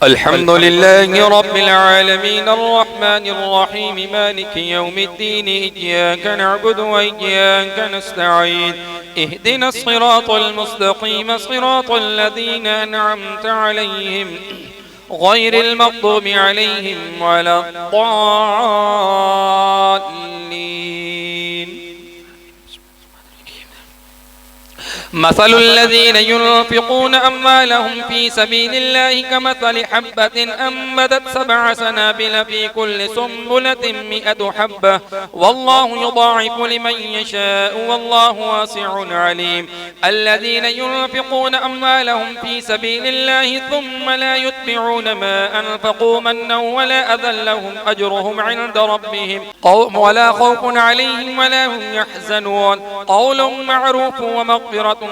الحمد لله رب العالمين الرحمن الرحيم مالك يوم الدين إياك نعبد وإياك نستعين اهدنا الصراط المستقيم صراط الذين أنعمت عليهم غير المغضوب عليهم ولا الضالين. مثل الذين ينفقون أموالهم في سبيل الله كمثل حبة أنبتت 7 سنابل في كل سنبلة 100 حبة والله يضاعف لمن يشاء والله واسع عليم. الذين ينفقون أموالهم في سبيل الله ثم لا يتبعون ما أنفقوا منا ولا أذى لهم أجرهم عند ربهم ولا خوف عليهم ولا هم يحزنون. قول معروف ومغفرة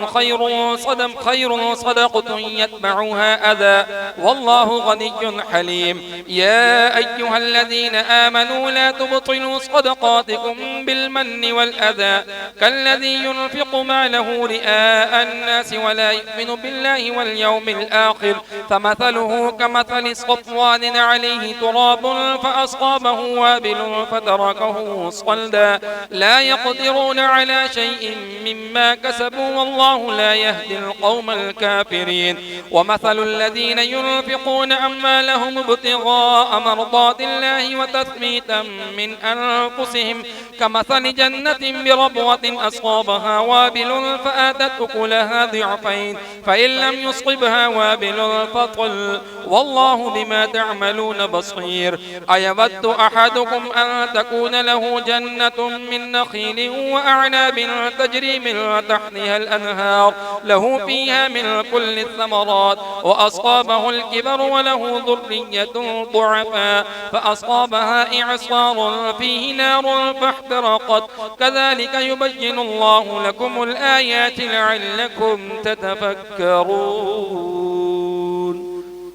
خير صدقة يتبعها أذى والله غني حليم. يا أيها الذين آمنوا لا تبطلوا صدقاتكم بالمن والأذى كالذي ينفق ماله رئاء الناس ولا يؤمن بالله واليوم الآخر فمثله كمثل صفوان عليه تراب فأصابه وابل فتركه صلدا لا يقدرون على شيء مما كسبوا والله لا يهدي القوم الكافرين. ومثل الذين ينفقون أموالهم ابتغاء مرضات الله وتثبيتا من أنفسهم كمثل جنة بربوة أصابها وابل فآتت أكلها ضعفين فإن لم يصبها وابل فطل والله بما تعملون بصير. أيود أحدكم أن تكون له جنة من نخيل وأعناب تجري من تحتها الأنهار له فيها من كل الثمرات وأصابه الكبر وله ذرية ضعفاء فأصابها إعصار فيه نار فاحترقت كذلك يبين الله لكم الآيات لعلكم تتفكرون.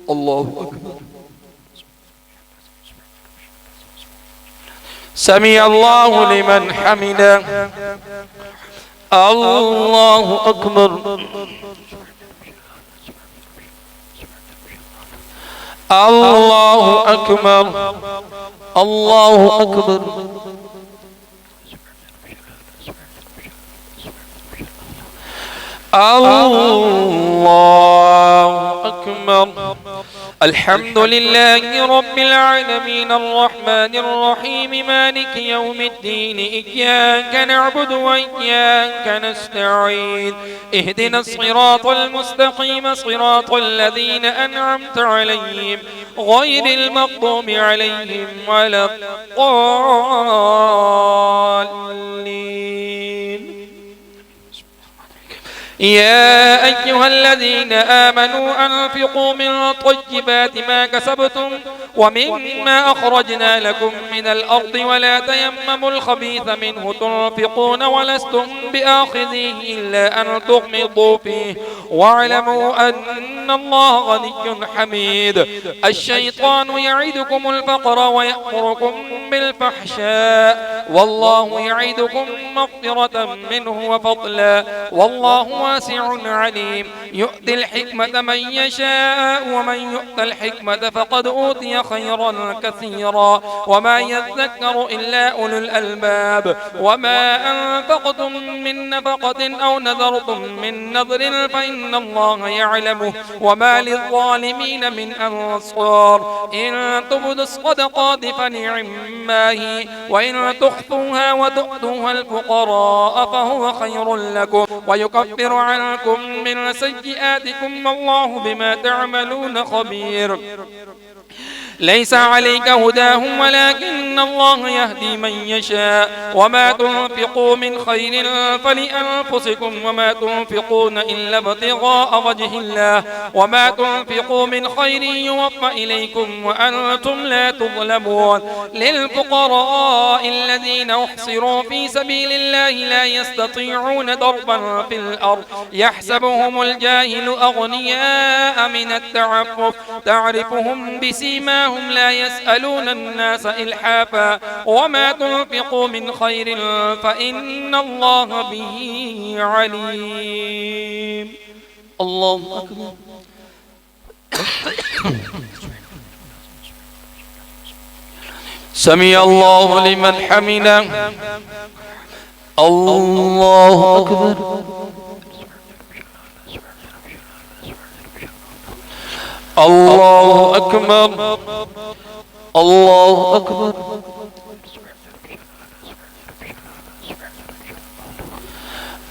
الله أكبر. سمع الله لمن حمده. الله أكبر. الله أكبر. الله أكبر. الله أكبر. الحمد لله رب العالمين الرحمن الرحيم مالك يوم الدين إياك نعبد وإياك نستعين اهدنا الصراط المستقيم صراط الذين أنعمت عليهم غير المغضوب عليهم ولا الضالين. يا أيها الذين آمنوا أنفقوا من طيبات ما كسبتم ومما أخرجنا لكم من الأرض ولا تيمموا الخبيث منه تنفقون ولستم بآخذيه إلا أن تغمضوا فيه واعلموا أن الله غني حميد. الشيطان يعدكم الفقر ويأمركم بالفحشاء والله يعدكم مغفرة منه وفضلا والله واسع عليم. يؤتي الحكمة من يشاء ومن يؤت الحكمة فقد أوتي خيرا كثيرا وما يذكر إلا أولو الألباب. وما أنفقتم من نفقة أو نذرتم من نذر فإن الله يعلمه وما للظالمين من أنصار. إن تبدوا الصدقات فنعما هي وإن تخفوها وتؤتوها الفقراء فهو خير لكم ويكفر عنكم من سيئاتكم والله بما تعملون خبير. ليس عليك هداهم ولكن الله يهدي من يشاء وما تنفقوا من خير فلأنفسكم وما تنفقون إلا ابتغاء وجه الله وما تنفقوا من خير يوفى إليكم وأنتم لا تظلمون. للفقراء الذين أحصروا في سبيل الله لا يستطيعون ضربا في الأرض يحسبهم الجاهل أغنياء من التعفف تعرفهم بسيماهم لا يسألون الناس إلحافا وما تنفقوا من خير فإن الله به عليم. الله أكبر. سمع الله لمن حمده. الله أكبر. الله أكبر. الله أكبر.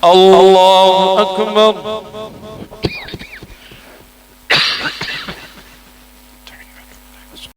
الله أكبر.